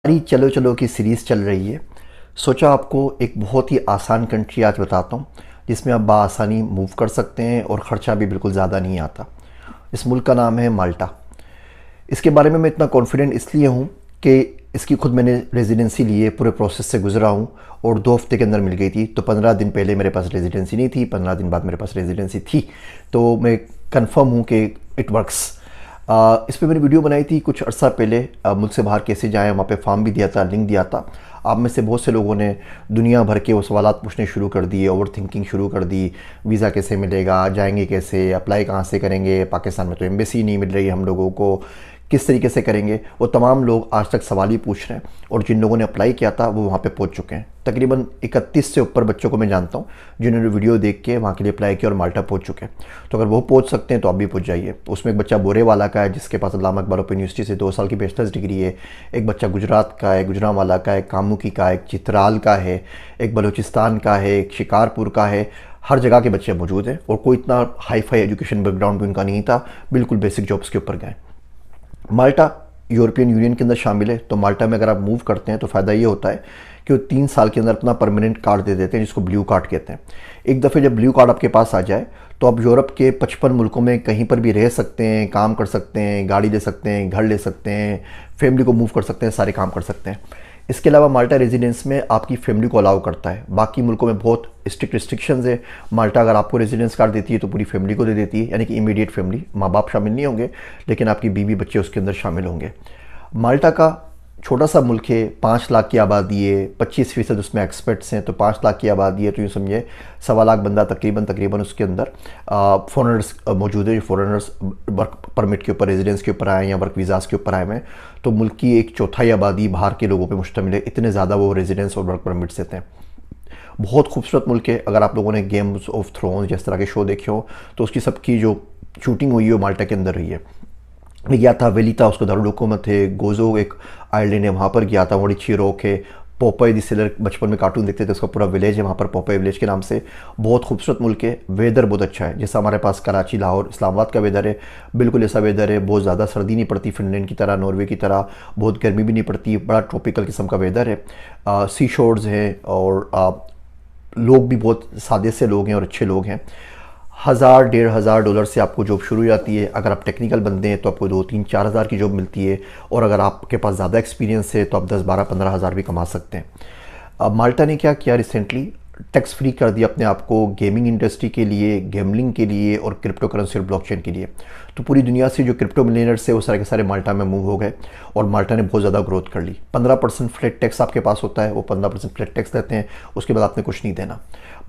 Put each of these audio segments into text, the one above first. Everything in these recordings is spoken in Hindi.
हमारी चलो चलो की सीरीज़ चल रही है। सोचा आपको एक बहुत ही आसान कंट्री आज बताता हूँ जिसमें आप बआसानी मूव कर सकते हैं और ख़र्चा भी बिल्कुल ज़्यादा नहीं आता। इस मुल्क का नाम है माल्टा। इसके बारे में मैं इतना कॉन्फिडेंट इसलिए हूँ कि इसकी खुद मैंने रेजिडेंसी ली है, पूरे प्रोसेस से गुजरा हूँ और 2 हफ्ते के अंदर मिल गई थी। तो 15 दिन पहले मेरे पास रेजिडेंसी नहीं थी, 15 दिन बाद मेरे पास रेजिडेंसी थी। तो मैं कंफर्म हूँ कि इट वर्क्स। इस पे मैंने वीडियो बनाई थी कुछ अर्सा पहले, मुल्क से बाहर कैसे जाएं, वहाँ पे फॉर्म भी दिया था, लिंक दिया था। आप में से बहुत से लोगों ने दुनिया भर के वो सवालात पूछने शुरू कर दिए, ओवर थिंकिंग शुरू कर दी। वीज़ा कैसे मिलेगा, जाएंगे कैसे, अप्लाई कहाँ से करेंगे, पाकिस्तान में तो एम्बेसी नहीं मिल रही हम लोगों को, किस तरीके से करेंगे। वो तमाम लोग आज तक सवाल ही पूछ रहे हैं और जिन लोगों ने अप्लाई किया था वो वहाँ पे पहुँच चुके हैं। तकरीबन 31 से ऊपर बच्चों को मैं जानता हूँ जिन्होंने वीडियो देख के वहाँ के लिए अप्लाई किया और माल्टा पहुँच चुके हैं। तो अगर वो पहुँच सकते हैं तो आप भी पहुँच जाइए। उसमें एक बच्चा बोरे वाला का है जिसके पास अल्लामा इकबाल ओपन यूनिवर्सिटी से 2 साल की बैचलर्स डिग्री है। एक बच्चा गुजरात का है, गुजरांवाला का है, कामुकी का, एक चित्राल का है, एक बलूचिस्तान का है, एक शिकारपुर का है। हर जगह के बच्चे मौजूद हैं और कोई इतना हाई फाई एजुकेशन बैकग्राउंड भी उनका नहीं था, बिल्कुल बेसिक जॉब्स के ऊपर गए। माल्टा यूरोपियन यूनियन के अंदर शामिल है। तो माल्टा में अगर आप मूव करते हैं तो फ़ायदा ये होता है कि वो 3 साल के अंदर अपना परमानेंट कार्ड दे देते हैं जिसको ब्लू कार्ड कहते हैं। एक दफ़े जब ब्लू कार्ड आपके पास आ जाए तो आप यूरोप के 55 मुल्कों में कहीं पर भी रह सकते हैं, काम कर सकते हैं, गाड़ी ले सकते हैं, घर ले सकते हैं, फैमिली को मूव कर सकते हैं, सारे काम कर सकते हैं। इसके अलावा माल्टा रेजिडेंस में आपकी फैमिली को अलाउ करता है। बाकी मुल्कों में बहुत स्ट्रिक्ट रिस्ट्रिक्शंस है। माल्टा अगर आपको रेजिडेंस कार्ड देती है तो पूरी फैमिली को दे देती है, यानी कि इमीडिएट फैमिली, माँ बाप शामिल नहीं होंगे लेकिन आपकी बीवी बच्चे उसके अंदर शामिल होंगे। माल्टा का छोटा सा मुल्क है, 5 लाख की आबादी है, 25% उसमें एक्सपर्ट्स हैं। तो 5 लाख की आबादी है तो यूँ समझे 1.25 लाख बंदा तकरीबन उसके अंदर फॉरेनर्स मौजूद है, जो फॉरेनर्स वर्क परमिट के ऊपर, रेजिडेंस के ऊपर आए हैं या वर्क वीज़ाज़ के ऊपर आए हैं। तो मुल्क की 1/4 आबादी बाहर के लोगों पर मुश्तमिल है, इतने ज़्यादा वो रेजिडेंस और वर्क परमिट्स देते हैं। बहुत खूबसूरत मुल्क है। अगर आप लोगों ने गेम्स ऑफ थ्रोन्स जिस तरह के शो देखे हो तो उसकी सबकी जो शूटिंग हुई है वो माल्टा के अंदर रही है। मैं गया था, वेलिता उसका दारुल हुकूमत है, गोजो एक आइलैंड है, वहाँ पर गया था, बड़ी अच्छी रॉक है। पोपाई दी सेलर बचपन में कार्टून देखते थे, उसका पूरा विलेज है वहाँ पर, पोपाई विलेज के नाम से। बहुत खूबसूरत मुल्क है। वेदर बहुत अच्छा है, जैसा हमारे पास कराची, लाहौर, इस्लामाबाद का वेदर है, बिल्कुल ऐसा वेदर है। बहुत ज़्यादा सर्दी नहीं पड़ती फिनलैंड की तरह, नॉर्वे की तरह, बहुत गर्मी भी नहीं पड़ती, बड़ा ट्रॉपिकल किस्म का वेदर है। सी शोर्स हैं और लोग भी बहुत सादे से लोग हैं और अच्छे लोग हैं। 1000-1500 से आपको जॉब शुरू हो जाती है। अगर आप टेक्निकल बंदे हैं तो आपको 2-3-4 हज़ार की जॉब मिलती है और अगर आपके पास ज़्यादा एक्सपीरियंस है तो आप 10-12-15 हज़ार भी कमा सकते हैं। अब माल्टा ने क्या किया रिसेंटली, टैक्स फ्री कर दिया अपने आप को गेमिंग इंडस्ट्री के लिए, गैमलिंग के लिए और क्रिप्टो करेंसी और ब्लॉकचेन के लिए। तो पूरी दुनिया से जो क्रिप्टो मिलियनर्स है वो सारे के सारे माल्टा में मूव हो गए और माल्टा ने बहुत ज़्यादा ग्रोथ कर ली। 15% फ्लैट टैक्स आपके पास होता है, वो 15% फ्लैट टैक्स देते हैं, उसके बाद आपने कुछ नहीं देना।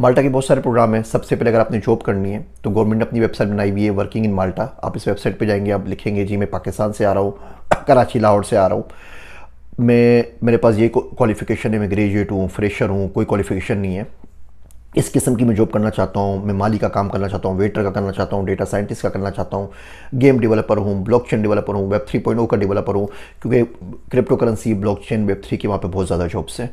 माल्टा के बहुत सारे प्रोग्राम हैं। सबसे पहले अगर आपने जॉब करनी है तो गवर्नमेंट ने अपनी वेबसाइट बनाई हुई है, वर्किंग इन माल्टा। आप इस वेबसाइट पर जाएंगे, आप लिखेंगे जी मैं पाकिस्तान से आ रहा हूँ, कराची लाहौर से आ रहा हूँ, मेरे पास ये क्वालिफ़िकेशन है, मैं ग्रेजुएट हूँ, फ्रेशर हूँ, कोई क्वालिफ़िकेशन नहीं है, इस किस्म की मैं जॉब करना चाहता हूँ, मैं माली का काम करना चाहता हूँ, वेटर का करना चाहता हूँ, डेटा साइंटिस्ट का करना चाहता हूँ, गेम डेवलपर हूँ, ब्लॉकचेन डेवलपर हूँ, वेब 3.0 का डेवलपर हूँ, क्योंकि क्रिप्टो करेंसी, ब्लॉकचेन, वेब 3 के वहाँ पे बहुत ज़्यादा जॉब्स हैं।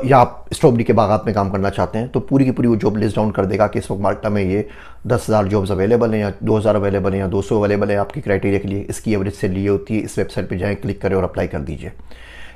या आप स्ट्रॉबेरी के बागात में काम करना चाहते हैं तो पूरी की पूरी वो जॉब लिस्ट डाउन कर देगा कि इस वक्त माल्टा में ये 10,000 जॉब्स अवेलेबल हैं या 2,000 अवेलेबल हैं या 200 अवेलेबल हैं आपकी क्राइटेरिया के लिए। इसकी एवरेज से लिए होती है। इस वेबसाइट पर जाएँ, क्लिक करें और अप्लाई कर दीजिए।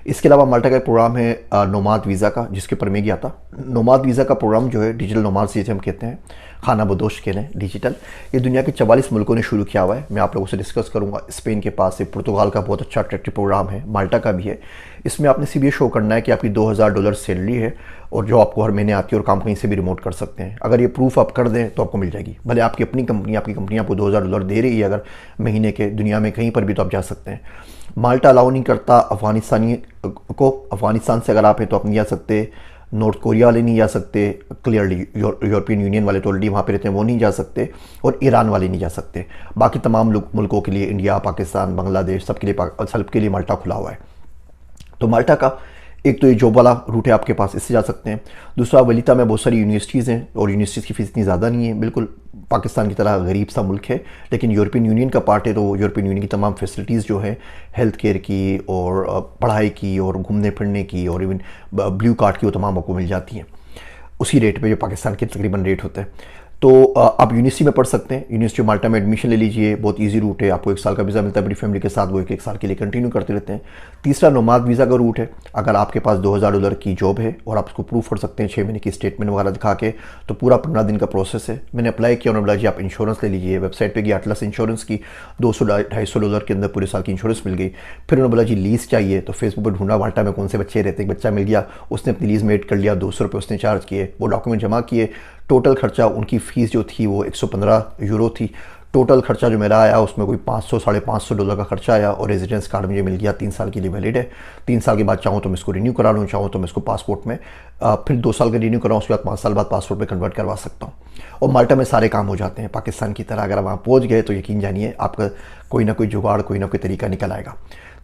इसके अलावा माल्टा का एक प्रोग्राम है नोमाद वीज़ा का, जिसके ऊपर मैं गया था। नोमाद वीज़ा का प्रोग्राम जो है डिजिटल नोमाद जिसे हम कहते हैं, खाना बदोश कह लें, डिजिटल, ये दुनिया के 44 मुल्कों ने शुरू किया हुआ है। मैं आप लोगों से डिस्कस करूंगा। स्पेन के पास है, पुर्तगाल का बहुत अच्छा अट्रैक्टिव प्रोग्राम है, माल्टा का भी है। इसमें आपने सिर्फ ये शो करना है कि आपकी $2,000 सैलरी है और जो आपको हर महीने आती है और काम कहीं से भी रिमोट कर सकते हैं। अगर ये प्रूफ आप कर दें तो आपको मिल जाएगी। भले आपकी अपनी कंपनी, आपकी कंपनी आपको $2,000 दे रही है अगर महीने के, दुनिया में कहीं पर भी तो आप जा सकते हैं। माल्टा अलाउ नहीं करता अफ़गानिस्तानी को। अफ़गानिस्तान से अगर आप हैं तो आप नहीं जा सकते। नॉर्थ कोरिया वाले नहीं जा सकते, क्लियरली यूरोपियन यूनियन वाले तो ऑलरेडी वहाँ पे रहते हैं, वो नहीं जा सकते। और ईरान वाले नहीं जा सकते। बाकी तमाम मुल्कों के लिए, इंडिया, पाकिस्तान, बांग्लादेश, सबके लिए माल्टा खुला हुआ है। तो माल्टा का एक तो ये जॉब वाला रूट है आपके पास, इससे जा सकते हैं। दूसरा, वेलिता में बहुत सारी यूनिवर्सिटीज़ हैं और यूनिवर्सिटीज़ की फ़ीस इतनी ज़्यादा नहीं है, बिल्कुल पाकिस्तान की तरह गरीब सा मुल्क है, लेकिन यूरोपियन यूनियन का पार्ट है तो यूरोपियन यूनियन की तमाम फैसिलिटीज़ जो है हेल्थ केयर की और पढ़ाई की और घूमने फिरने की और इवन ब्लू कार्ड की, वो तमाम आपको मिल जाती हैं उसी रेट पे जो पाकिस्तान के तकरीबन रेट होता है। तो आप यूनिवर्सिटी में पढ़ सकते हैं, यूनिवर्सिटी ऑफ माल्टा में एडमिशन ले लीजिए, बहुत इजी रूट है, आपको 1 साल का वीज़ा मिलता है बड़ी फैमिली के साथ, वो एक साल के लिए कंटिन्यू करते रहते हैं। तीसरा नोमाद वीज़ा का रूट है, अगर आपके पास $2000 की जॉब है और आप उसको प्रूफ कर सकते हैं 6 महीने की स्टेटमेंट वगैरह दिखा के, तो पूरा 15 दिन का प्रोसेस है। मैंने अप्लाई किया, उन्होंने बोला जी आप इंश्योरेंस ले लीजिए, वेबसाइट पर गया अटलस इंश्योरेंस की, $200-250 के अंदर पूरे साल की इंश्योरेंस मिल गई। फिर उन्होंने बोला जी लीज़ चाहिए, तो फेसबुक पर ढूंढा माल्टा में कौन से बच्चे रहते हैं, एक बच्चा मिल गया, उसने अपनी लीज़ में ऐड कर लिया, $200 उसने चार्ज किए, वो डॉक्यूमेंट जमा किए। टोटल खर्चा उनकी फ़ीस जो थी वो €115 थी। टोटल खर्चा जो मेरा आया उसमें कोई $500-550 का खर्चा आया, और रेजिडेंस कार्ड मुझे मिल गया, 3 साल के लिए वैलिड है। 3 साल के बाद चाहूँ तो मैं इसको रिन्यू करा लूँ, चाहूँ तो मैं इसको पासपोर्ट में फिर 2 साल का रिन्यू कराऊँ, उसके बाद 5 साल बाद पासपोर्ट में कन्वर्ट करवा सकता हूँ। और माल्टा में सारे काम हो जाते हैं पाकिस्तान की तरह। अगर आप वहाँ पहुँच गए तो यकीन जानिए आपका कोई ना कोई जुगाड़, कोई ना कोई तरीका निकल आएगा।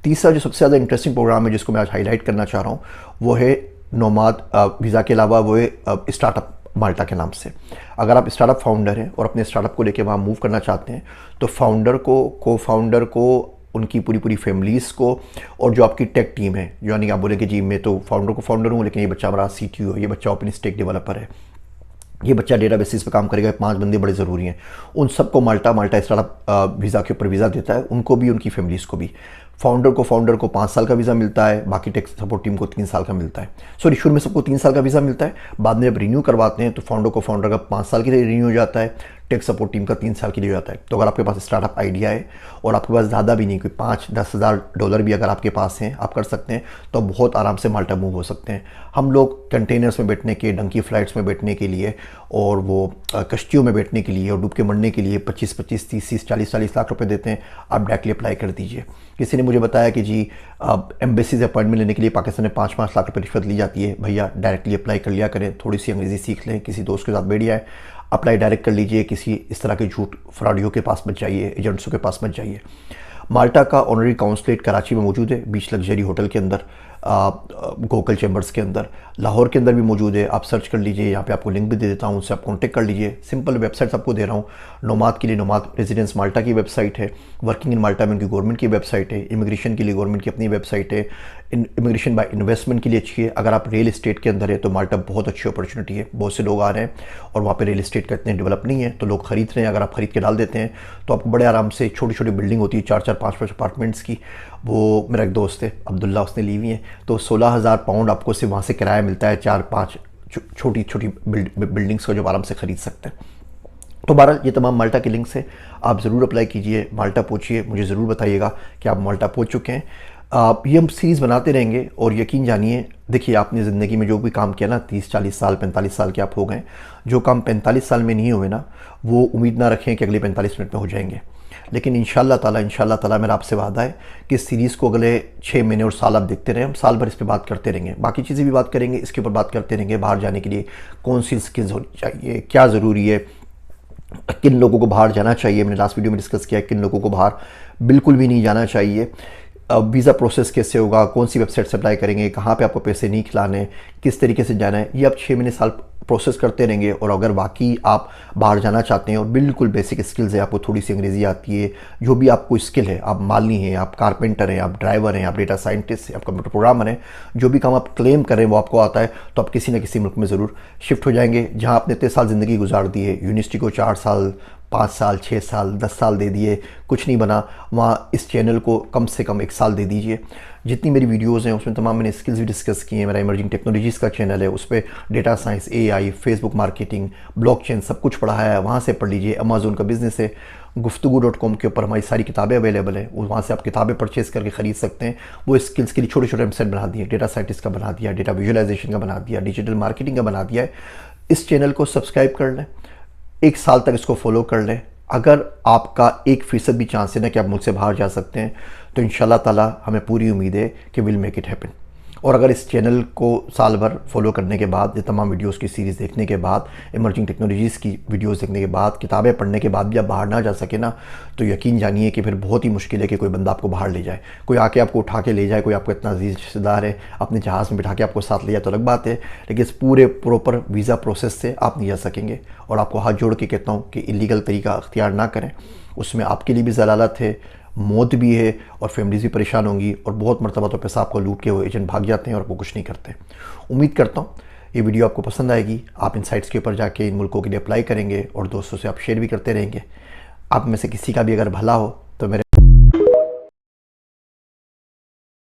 तीसरा जो सबसे ज़्यादा इंटरेस्टिंग प्रोग्राम है जिसको मैं आज हाईलाइट करना चाह रहा हूँ, वो है नोमाद वीज़ा के अलावा वो है स्टार्टअप माल्टा के नाम से। अगर आप स्टार्टअप फाउंडर हैं और अपने स्टार्टअप को लेके वहाँ मूव करना चाहते हैं, तो फाउंडर को, को फाउंडर को, उनकी पूरी फैमिलीज़ को, और जो आपकी टेक टीम है, यानी आप बोले कि जी मैं तो फाउंडर को फाउंडर हूँ, लेकिन ये बच्चा हमारा CTO है, ये बच्चा ओपन स्टैक डेवलपर है, ये बच्चा डेटा बेसिस पे काम करेगा, 5 बंदे बड़े ज़रूरी हैं, उन सबको माल्टा स्टार्टअप वीज़ा के ऊपर वीज़ा देता है, उनको भी, उनकी फैमिलीज़ को भी। फाउंडर को 5 साल का वीज़ा मिलता है, बाकी टेक सपोर्ट टीम को 3 साल का मिलता है। सॉरी, शुरू में सबको 3 साल का वीज़ा मिलता है, बाद में जब रिन्यू करवाते हैं तो फाउंडर का 5 साल के लिए रिन्यू हो जाता है, टेक सपोर्ट टीम का 3 साल के लिए हो जाता है। तो अगर आपके पास स्टार्टअप आइडिया है और आपके पास ज़्यादा भी नहीं, कोई $5-10,000 भी अगर आपके पास हैं, आप कर सकते हैं, तो बहुत आराम से माल्टा मूव हो सकते हैं। हम लोग कंटेनर्स में बैठने के, डंकी फ्लाइट्स में बैठने के लिए, और वो कश्तियों में बैठने के लिए और डूब के मरने के लिए 25-25, 30-30, 40-40 लाख रुपए देते हैं। आप डायरेक्टली अप्लाई कर दीजिए। किसी ने मुझे बताया कि जी एम्बेसी से अपॉइंटमेंट लेने के लिए पाकिस्तान में 5-5 लाख रुपए रिश्वत ली जाती है। भैया डायरेक्टली अप्लाई कर लिया करें, थोड़ी सी अंग्रेज़ी सीख लें, किसी दोस्त के साथ बैठ जाए, अप्लाई डायरेक्ट कर लीजिए, किसी इस तरह के झूठ फ्रॉडियों के पास मत जाइए, एजेंट्सों के पास मत जाइए। माल्टा का ऑनरी काउंसलेट कराची में मौजूद है, बीच लग्जरी होटल के अंदर, गोकल चैम्बर्स के अंदर। लाहौर के अंदर भी मौजूद है, आप सर्च कर लीजिए, यहाँ पे आपको लिंक भी दे देता हूँ, उससे आप कॉन्टेक्ट कर लीजिए। सिंपल वेबसाइट आपको दे रहा हूँ। नोमाद के लिए नोमाद रेजिडेंस माल्टा की वेबसाइट है, वर्किंग इन माल्टा में उनकी गवर्नमेंट की वेबसाइट है, इमिग्रेशन के लिए गवर्नमेंट की अपनी वेबसाइट है, इमिग्रेशन बाय इन्वेस्टमेंट के लिए अच्छी है। अगर आप रियल इस्टेट के अंदर है तो माल्टा बहुत अच्छी अपॉर्चुनिटी है, बहुत से लोग आ रहे हैं और वहाँ पे रियल इस्टेट का इतने डेवलप नहीं है, तो लोग खरीद रहे हैं। अगर आप खरीद के डाल देते हैं तो आपको बड़े आराम से छोटी छोटी बिल्डिंग होती है 4-4, 5-5 अपार्टमेंट्स की। वो मेरा एक दोस्त है अब्दुल्ला, उसने ली हुई है, तो £16,000 आपको सिर्फ वहाँ से किराया मिलता है, 4-5 छोटी छोटी बिल्डिंग्स का, जो आराम से खरीद सकते हैं। तो बहरहाल ये तमाम माल्टा के लिंक्स हैं, आप ज़रूर अप्लाई कीजिए, माल्टा पहुँचिए, मुझे ज़रूर बताइएगा कि आप माल्टा पहुँच चुके हैं। ये हम सीरीज़ बनाते रहेंगे, और यकीन जानिए, देखिए आपने ज़िंदगी में जो भी काम किया ना, 30-40 साल, 45 साल के आप हो गए, जो काम 45 साल में नहीं हुए ना, वो उम्मीद ना रखें कि अगले 45 मिनट में हो जाएंगे। लेकिन इंशाल्लाह ताला मेरा आपसे वादा है कि इस सीरीज़ को अगले 6 महीने और साल आप देखते रहें, हम साल भर इस पर बात करते रहेंगे, बाकी चीज़ें भी बात करेंगे, इसके ऊपर बात करते रहेंगे। बाहर जाने के लिए कौन सी स्किल्स होनी चाहिए, क्या ज़रूरी है, किन लोगों को बाहर जाना चाहिए, मैंने लास्ट वीडियो में डिस्कस किया, किन लोगों को बाहर बिल्कुल भी नहीं जाना चाहिए, वीज़ा प्रोसेस कैसे होगा, कौन सी वेबसाइट से अप्लाई करेंगे, कहाँ पे आपको पैसे नहीं खिलाने, किस तरीके से जाना है, ये आप 6 महीने साल प्रोसेस करते रहेंगे। और अगर वाकई आप बाहर जाना चाहते हैं और बिल्कुल बेसिक स्किल्स है, आपको थोड़ी सी अंग्रेज़ी आती है, जो भी आपको स्किल है, आप माली हैं, आप कारपेंटर हैं, आप ड्राइवर हैं, आप डेटा साइंटिस्ट हैं, आप कंप्यूटर प्रोग्रामर हैं, जो भी काम आप क्लेम करें वो आपको आता है, तो आप किसी न किसी मुल्क में ज़रूर शिफ्ट हो जाएंगे। जहाँ आपने इतने साल ज़िंदगी गुजार दी है, यूनिवर्सिटी को 4 साल, 5 साल, 6 साल, 10 साल दे दिए, कुछ नहीं बना, वहाँ इस चैनल को कम से कम 1 साल दे दीजिए। जितनी मेरी वीडियोज़ हैं उसमें तमाम मैंने स्किल्स भी डिस्कस किए हैं। मेरा इमर्जिंग टेक्नोलॉजीज़ का चैनल है, उस पर data science, AI, Facebook marketing, blockchain सब कुछ पढ़ाया है, वहाँ से पढ़ लीजिए। अमेज़न का बिज़नेस है, गुफ्तगू.com के ऊपर हमारी सारी किताबें अवेलेबल हैं, वहाँ से आप किताबें परचेज़ करके ख़रीद सकते हैं। वो स्किल्स के लिए छोटे छोटे वेबसाइट बना दिए, डेटा साइंटिस्ट का बना दिया, डेटा विजुअलाइजेशन का बना दिया, डिजिटल मार्केटिंग का बना दिया है। इस चैनल को सब्सक्राइब कर लें, 1 साल तक इसको फॉलो कर लें। अगर आपका 1% भी चांस है ना कि आप मुझसे बाहर जा सकते हैं, तो इंशाल्लाह ताला हमें पूरी उम्मीद है कि विल मेक इट हैपन। और अगर इस चैनल को साल भर फॉलो करने के बाद, ये तमाम वीडियोस की सीरीज़ देखने के बाद, इमर्जिंग टेक्नोलॉजीज़ की वीडियोस देखने के बाद, किताबें पढ़ने के बाद भी आप बाहर ना जा सके ना, तो यकीन जानिए कि फिर बहुत ही मुश्किल है कि कोई बंदा आपको बाहर ले जाए, कोई आके आपको उठा के ले जाए, कोई आपको इतना अजीज़ रिश्तेदार है अपने जहाज़ में बिठा के आपको साथ ले जाए तो अलग बात है, लेकिन इस पूरे प्रॉपर वीज़ा प्रोसेस से आप नहीं जा सकेंगे। और आपको हाथ जोड़ के कहता हूँ कि इलीगल तरीका अख्तियार ना करें, उसमें आपके लिए भी ज़लालत है, मौत भी है, और फैमिलीज भी परेशान होंगी, और बहुत मरतबा तो पैसा आपको लूट के वो एजेंट भाग जाते हैं और आपको कुछ नहीं करते। उम्मीद करता हूँ ये वीडियो आपको पसंद आएगी, आप इन साइट्स के ऊपर जाके इन मुल्कों के लिए अप्लाई करेंगे और दोस्तों से आप शेयर भी करते रहेंगे। आप में से किसी का भी अगर भला हो